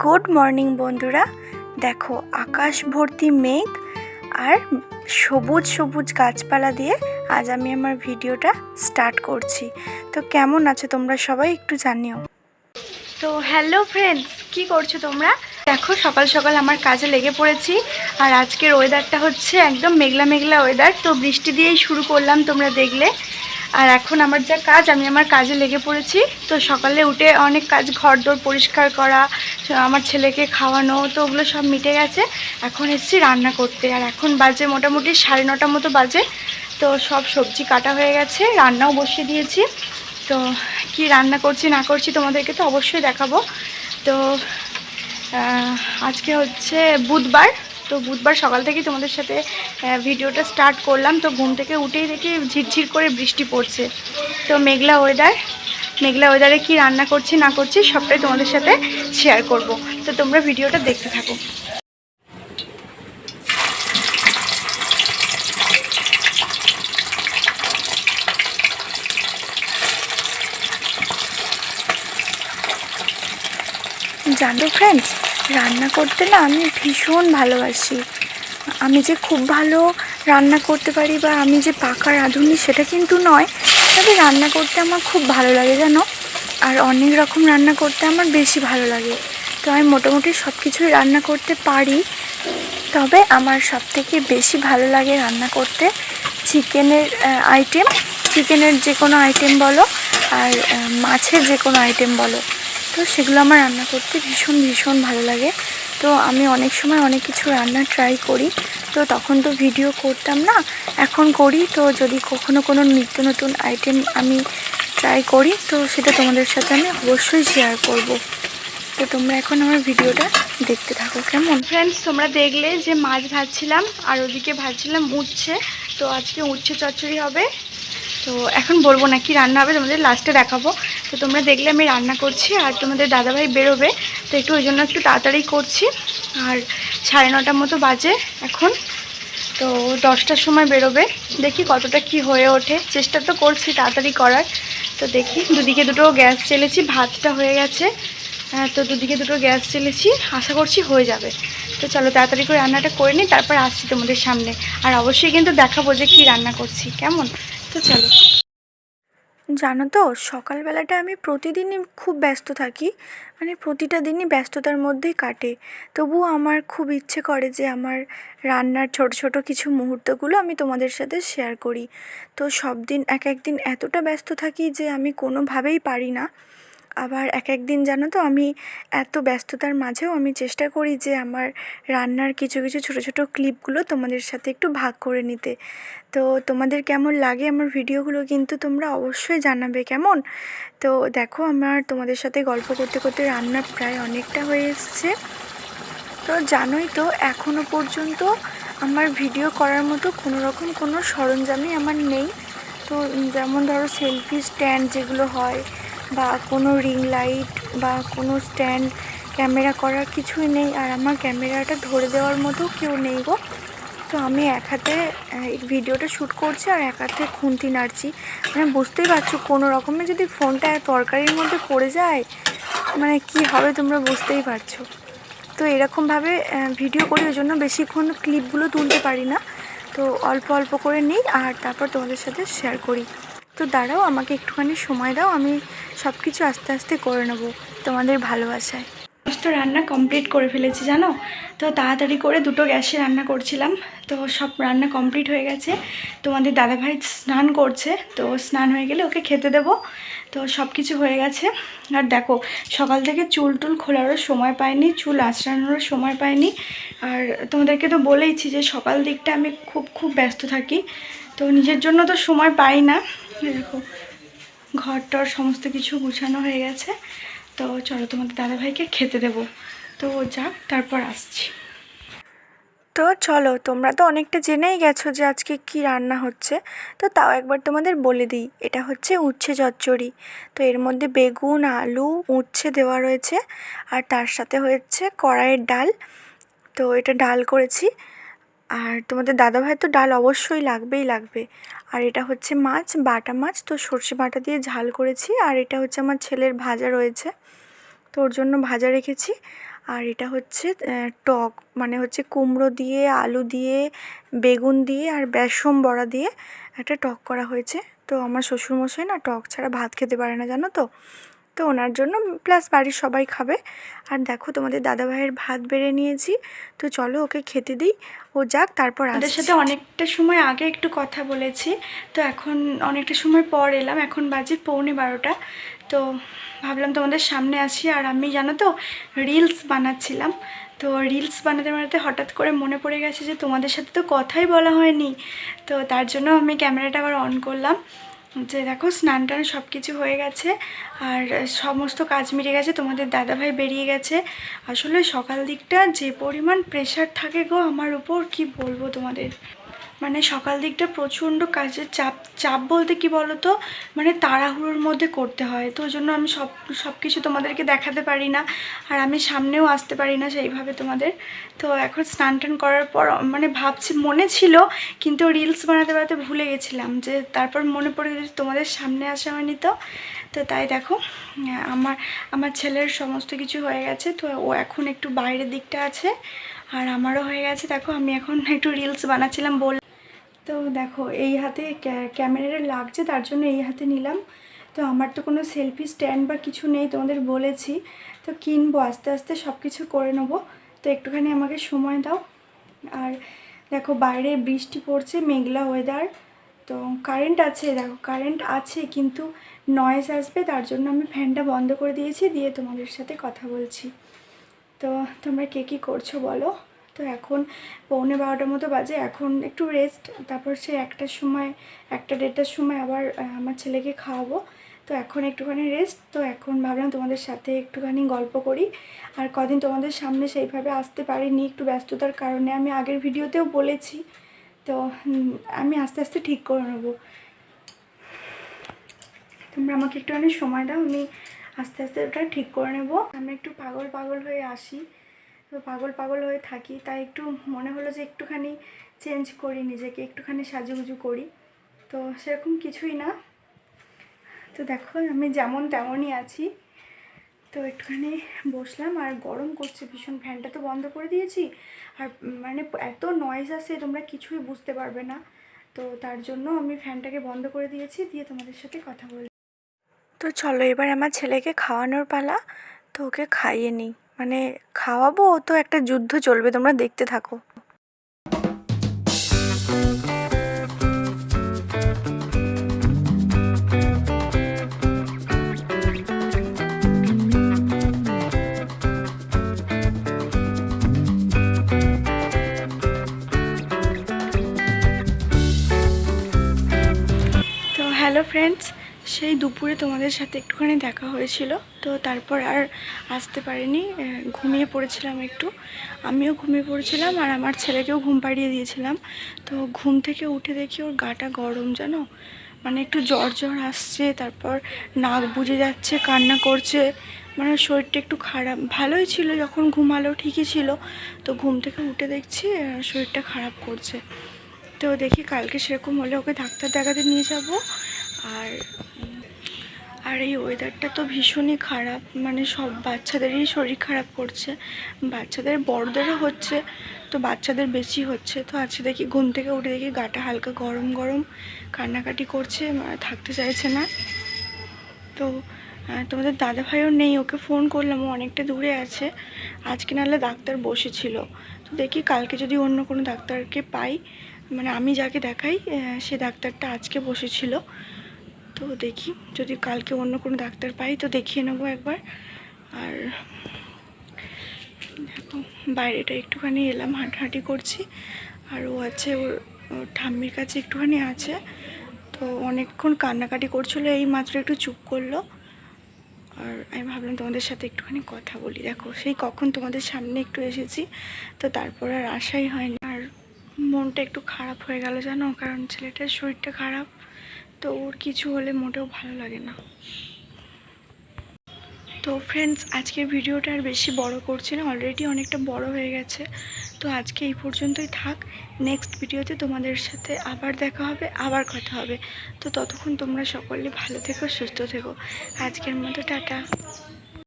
Good morning বন্ধুরা। দেখো আকাশ ভর্তি মেঘ আর সবুজ সবুজ গাছপালা দিয়ে আজ আমি আমার ভিডিওটা স্টার্ট করছি। তো কেমন আছো তোমরা সবাই একটু জানিও। তো হ্যালো ফ্রেন্ডস, কি করছো তোমরা? দেখো সকাল সকাল আমার কাজে লেগে পড়েছি। আর আজকের ওয়েদারটা হচ্ছে একদম মেঘলা মেঘলা ওয়েদার, তো বৃষ্টি দিয়েই শুরু করলাম তোমরা দেখলে। আর এখন আমার যা কাজ, আমি আমার কাজে লেগে পড়েছি। তো সকালে উঠে অনেক কাজ, ঘরদোর পরিষ্কার করা, আমার ছেলেকে খাওয়ানো, তো ওগুলো সব মিটে গেছে। এখন এসেছি রান্না করতে, আর এখন বাজে মোটামুটি 9:30 মতো বাজে। তো সব সবজি কাটা হয়ে গেছে, রান্নাও বসিয়ে দিয়েছি। তো কি রান্না করছি না করছি তোমাদেরকে তো অবশ্যই দেখাবো। তো আজকে হচ্ছে বুধবার। তো বুধবার সকাল থেকেই তোমাদের সাথে ভিডিওটা স্টার্ট করলাম। তো ঘুম থেকে উঠেই দেখি ঝিরঝির করে বৃষ্টি পড়ছে। তো মেঘলা ওয়েদারে কি রান্না করছি না করছি সবটাই তোমাদের সাথে শেয়ার করব। তো তোমরা ভিডিওটা দেখতে থাকো। জানো ফ্রেন্ডস, রান্না করতে না আমি ভীষণ ভালোবাসি। আমি যে খুব ভালো রান্না করতে পারি বা আমি যে পাকা রাঁধুনি সেটা কিন্তু নয়, তবে রান্না করতে আমার খুব ভালো লাগে জানো। আর অনেক রকম রান্না করতে আমার বেশি ভালো লাগে। তো আমি মোটামুটি সব কিছুই রান্না করতে পারি। তবে আমার সবথেকে বেশি ভালো লাগে রান্না করতে চিকেনের আইটেম। চিকেনের যে কোনো আইটেম বলো আর মাছের যে কোনো আইটেম বলো, তো সেগুলো আমার রান্না করতে ভীষণ ভীষণ ভালো লাগে। তো আমি অনেক সময় অনেক কিছু রান্না ট্রাই করি। তো তখন তো ভিডিও করতাম না, এখন করি। তো যদি কখনো কোনো নিত্য নতুন আইটেম আমি ট্রাই করি তো সেটা তোমাদের সাথে আমি অবশ্যই শেয়ার করব। তো তোমরা এখন আমার ভিডিওটা দেখতে থাকো কেমন। ফ্রেন্ডস, তোমরা দেখলে যে মাছ ভাজছিলাম আর ওদিকে ভাজছিলাম উচ্ছে। তো আজকে উচ্ছে চচ্চড়ি হবে। তো এখন বলবো না কি রান্না হবে, তোমাদের লাস্টে দেখাবো। তো তোমরা দেখলে আমি রান্না করছি আর তোমাদের দাদাভাই বেরোবে, তো একটু ওই জন্য একটু তাড়াতাড়ি করছি। আর 9:30 মতো বাজে এখন। তো 10টার সময় বেরোবে, দেখি কতটা কি হয়ে ওঠে। চেষ্টা তো করছি তাড়াতাড়ি করার। তো দেখি, দুদিকে দুটো গ্যাস জ্বেলেছি, ভাতটা হয়ে গেছে। তো দুদিকে দুটো গ্যাস জ্বেলেছি, আশা করছি হয়ে যাবে। তো চলো তাড়াতাড়ি করে রান্নাটা করে নিই, তারপর আসছি তোমাদের সামনে। আর অবশ্যই কিন্তু দেখাবো যে কী রান্না করছি কেমন। তো চলো। জানো তো সকালবেলাটা আমি প্রতিদিনই খুব ব্যস্ত থাকি, মানে প্রতিটা দিনই ব্যস্ততার মধ্যেই কাটে। তবুও আমার খুব ইচ্ছে করে যে আমার রান্নার ছোট ছোট কিছু মুহূর্তগুলো আমি তোমাদের সাথে শেয়ার করি। তো সব দিন এক এক দিন এতটা ব্যস্ত থাকি যে আমি কোনোভাবেই পারি না। আবার এক এক দিন জানো তো আমি এত ব্যস্ততার মাঝেও আমি চেষ্টা করি যে আমার রান্নার কিছু কিছু ছোট ছোট ক্লিপগুলো তোমাদের সাথে একটু ভাগ করে নিতে। তো তোমাদের কেমন লাগে আমার ভিডিওগুলো কিন্তু তোমরা অবশ্যই জানাবে কেমন। তো দেখো আমার তোমাদের সাথে গল্প করতে করতে রান্না প্রায় অনেকটা হয়ে এসছে। তো জানোই তো এখনও পর্যন্ত আমার ভিডিও করার মতো কোনো সরঞ্জামই আমার নেই। তো যেমন ধরো সেলফি স্ট্যান্ড যেগুলো হয়, বা কোনো রিং লাইট বা কোনো স্ট্যান্ড, ক্যামেরা করার কিছুই নেই। আর আমার ক্যামেরাটা ধরে দেওয়ার মতো কেউ নেই গো। তো আমি এক হাতে এই ভিডিওটা শ্যুট করছি আর এক হাতে খুন্তি নাড়ছি। মানে বুঝতেই পারছো কোনো রকমে যদি ফোনটা তরকারির মধ্যে পড়ে যায় মানে কি হবে তোমরা বুঝতেই পারছো। তো এরকমভাবে ভিডিও করি, ওই জন্য বেশিক্ষণ ক্লিপগুলো তুলতে পারি না। তো অল্প অল্প করে নিই আর তারপর তোমাদের সাথে শেয়ার করি। তো দাঁড়াও, আমাকে একটুখানি সময় দাও, আমি সব কিছু আস্তে আস্তে করে নেবো তোমাদের ভালোবাসায়। সমস্ত রান্না কমপ্লিট করে ফেলেছি জানো। তো তাড়াতাড়ি করে দুটো গ্যাসে রান্না করছিলাম। তো সব রান্না কমপ্লিট হয়ে গেছে। তোমাদের দাদাভাই স্নান করছে, তো স্নান হয়ে গেলে ওকে খেতে দেবো। তো সব কিছু হয়ে গেছে। আর দেখো সকাল থেকে চুল টুল খোলারও সময় পাইনি, চুল আঁচড়ানোরও সময় পাইনি। আর তোমাদেরকে তো বলেইছি যে সকাল দিকটা আমি খুব খুব ব্যস্ত থাকি, তো নিজের জন্য তো সময় পাই না। দেখো ঘর টর সমস্ত কিছু গুছানো হয়ে গেছে। তো চলো তোমাদের দাদাভাইকে খেতে দেবো। তো যাক, তারপর আসছি। তো চলো, তোমরা তো অনেকটা জেনেই গেছো যে আজকে কি রান্না হচ্ছে। তো তাও একবার তোমাদের বলে দিই, এটা হচ্ছে উচ্ছে চচ্চড়ি। তো এর মধ্যে বেগুন, আলু, উচ্ছে দেওয়া রয়েছে। আর তার সাথে হচ্ছে কড়াইয়ের ডাল। তো এটা ডাল করেছি। আর তোমাদের দাদাভাই তো ডাল অবশ্যই লাগবেই লাগবে। আর এটা হচ্ছে মাছ, বাটা মাছ, তো সর্ষে বাটা দিয়ে ঝাল করেছি। আর এটা হচ্ছে আমার ছেলের ভাজা রয়েছে, তো ওর জন্য ভাজা রেখেছি। আর এটা হচ্ছে টক, মানে হচ্ছে কুমড়ো দিয়ে, আলু দিয়ে, বেগুন দিয়ে আর বেসন বড়া দিয়ে একটা টক করা হয়েছে। তো আমার শ্বশুরমশাই না টক ছাড়া ভাত খেতে পারে না, জানো তো। তো ওনার জন্য প্লাস বাড়ির সবাই খাবে। আর দেখো তোমাদের দাদাভাইয়ের ভাত বেড়ে নিয়েছি, তো চলো ওকে খেতে দিই, ও যাক, তারপর ওদের সাথে অনেকটা সময় আগে একটু কথা বলেছি। তো এখন অনেকটা সময় পর এলাম, এখন বাজে 11:15। তো ভাবলাম তোমাদের সামনে আসি। আর আমি জানো তো রিলস বানাচ্ছিলাম, তো রিলস বানাতে বানাতে হঠাৎ করে মনে পড়ে গেছে যে তোমাদের সাথে তো কথাই বলা হয়নি। তো তার জন্য আমি ক্যামেরাটা আবার অন করলাম। যে দেখো স্নান টান সব কিছু হয়ে গেছে আর সমস্ত কাজ মিটে গেছে, তোমাদের দাদাভাই বেরিয়ে গেছে। আসলে সকাল দিকটা যে পরিমাণ প্রেশার থাকে গো আমার উপর, কি বলবো তোমাদের। মানে সকাল দিকটা প্রচণ্ড কাজের চাপ বলতে কি বলো তো, মানে তাড়াহুড়োর মধ্যে করতে হয়, তো ওই জন্য আমি সব কিছু তোমাদেরকে দেখাতে পারি না, আর আমি সামনেও আসতে পারি না সেইভাবে তোমাদের। তো এখন স্নান টান করার পর মানে ভাবছি, মনে ছিল কিন্তু রিলস বানাতে বানাতে ভুলে গেছিলাম, যে তারপর মনে পড়ে গেছে তোমাদের সামনে আসা হয়নি। তো তাই দেখো আমার ছেলের সমস্ত কিছু হয়ে গেছে, তো ও এখন একটু বাইরের দিকটা আছে আর আমারও হয়ে গেছে। দেখো আমি এখন একটু রিলস বানাচ্ছিলাম তো দেখো এই হাতে ক্যামেরাটা লাগছে, তার জন্য এই হাতে নিলাম। তো আমার তো কোনো সেলফি স্ট্যান্ড বা কিছু নেই, তোমাদের বলেছি, তো কিনবো, আস্তে আস্তে সব কিছু করে নেবো। তো একটুখানি আমাকে সময় দাও। আর দেখো বাইরে বৃষ্টি পড়ছে, মেঘলা ওয়েদার, তো কারেন্ট আছে, দেখো কারেন্ট আছে কিন্তু নয়েজ আসবে, তার জন্য আমি ফ্যানটা বন্ধ করে দিয়েছি, দিয়ে তোমাদের সাথে কথা বলছি। তো তোমরা কে কী করছো বলো। তো এখন 11:15 মতো বাজে, এখন একটু রেস্ট, তারপর সে 1:1:30টার সময় আবার আমার ছেলেকে খাওয়াবো। তো এখন একটুখানি রেস্ট। তো এখন ভাবলাম তোমাদের সাথে একটুখানি গল্প করি। আর কদিন তোমাদের সামনে সেইভাবে আসতে পারিনি, একটু ব্যস্ততার কারণে, আমি আগের ভিডিওতেও বলেছি। তো আমি আস্তে আস্তে ঠিক করে নেবো, তোমরা আমাকে একটুখানি সময় দাও, আমি আস্তে আস্তে ওটা ঠিক করে নেব। আমি একটু পাগল হয়ে আসি, তো পাগল হয়ে থাকি, তাই একটু মনে হলো যে একটুখানি চেঞ্জ করি নিজেকে, একটুখানি সাজুগুজু করি। তো সেরকম কিছুই না, তো দেখো আমি যেমন তেমনই আছি। তো একটুখানি বসলাম, আর গরম করছে ভীষণ, ফ্যানটা তো বন্ধ করে দিয়েছি, আর মানে এত নয়েজ আসে তোমরা কিছুই বুঝতে পারবে না। তো তার জন্য আমি ফ্যানটাকে বন্ধ করে দিয়েছি, দিয়ে তোমাদের সাথে কথা বলি। তো চলো এবার আমার ছেলেকে খাওয়ানোর পালা, তো ওকে খাইয়ে নিই, মানে খাওয়াবো, ও তো একটা যুদ্ধ চলবে, তোমরা দেখতে থাকো। তো হ্যালো ফ্রেন্ডস, সেই দুপুরে তোমাদের সাথে একটুখানি দেখা হয়েছিল, তো তারপর আর আসতে পারিনি, ঘুমিয়ে পড়েছিলাম একটু, আমিও ঘুমিয়ে পড়েছিলাম আর আমার ছেলেকেও ঘুম পাড়িয়ে দিয়েছিলাম। তো ঘুম থেকে উঠে দেখি ওর গাটা গরম, জানো, মানে একটু জ্বর আসছে, তারপর নাক বুজে যাচ্ছে, কান্না করছে, মানে শরীরটা একটু খারাপ। ভালোই ছিল যখন ঘুমালো, ঠিকই ছিল, তো ঘুম থেকে উঠে দেখছি শরীরটা খারাপ করছে। তো দেখি কালকে সেরকম হলে ওকে ডাক্তার দেখাতে নিয়ে যাব। আর এই ওয়েদারটা তো ভীষণই খারাপ, মানে সব বাচ্চাদেরই শরীর খারাপ করছে, বাচ্চাদের বড়দেরও হচ্ছে, তো বাচ্চাদের বেশি হচ্ছে। তো আজকে দেখি ঘুম থেকে উঠে দেখি গাটা হালকা গরম কান্নাকাটি করছে, থাকতে চাইছে না। তো তোমাদের দাদাভাইও নেই, ওকে ফোন করলাম, ও অনেকটা দূরে আছে, আজকে নাহলে ডাক্তার বসেছিল। তো দেখি কালকে যদি অন্য কোনো ডাক্তারকে পাই, মানে আমি যাকে দেখাই সে ডাক্তারটা আজকে বসেছিল, তো দেখি যদি কালকে অন্য কোনো ডাক্তার পাই তো দেখিয়ে নেবো একবার। আর দেখো বাইরেটা একটুখানি এলাম, হাঁটাহাঁটি করছি, আর ও আছে ওর ঠাম্মির কাছে একটুখানি আছে, তো অনেকক্ষণ কান্নাকাটি করছিলো, এই মাত্র একটু চুপ করলো। আর আমি ভাবলাম তোমাদের সাথে একটুখানি কথা বলি। দেখো সেই কখন তোমাদের সামনে একটু এসেছি, তো তারপর আর আসাই হয়নি। আর মনটা একটু খারাপ হয়ে গেল জানো, কারণ ছেলেটার শরীরটা খারাপ, তো ওর কিছু হলে মোটেও ভালো লাগে না। তো ফ্রেন্ডস আজকের ভিডিওটা আর বেশি বড় করছি না, অলরেডি অনেকটা বড় হয়ে গেছে, তো আজকে এই পর্যন্তই থাক। নেক্সট ভিডিওতে তোমাদের সাথে আবার দেখা হবে, আবার কথা হবে। তো ততক্ষণ তোমরা সকলে ভালো থেকো, সুস্থ থেকো। আজকের মতো টাটা।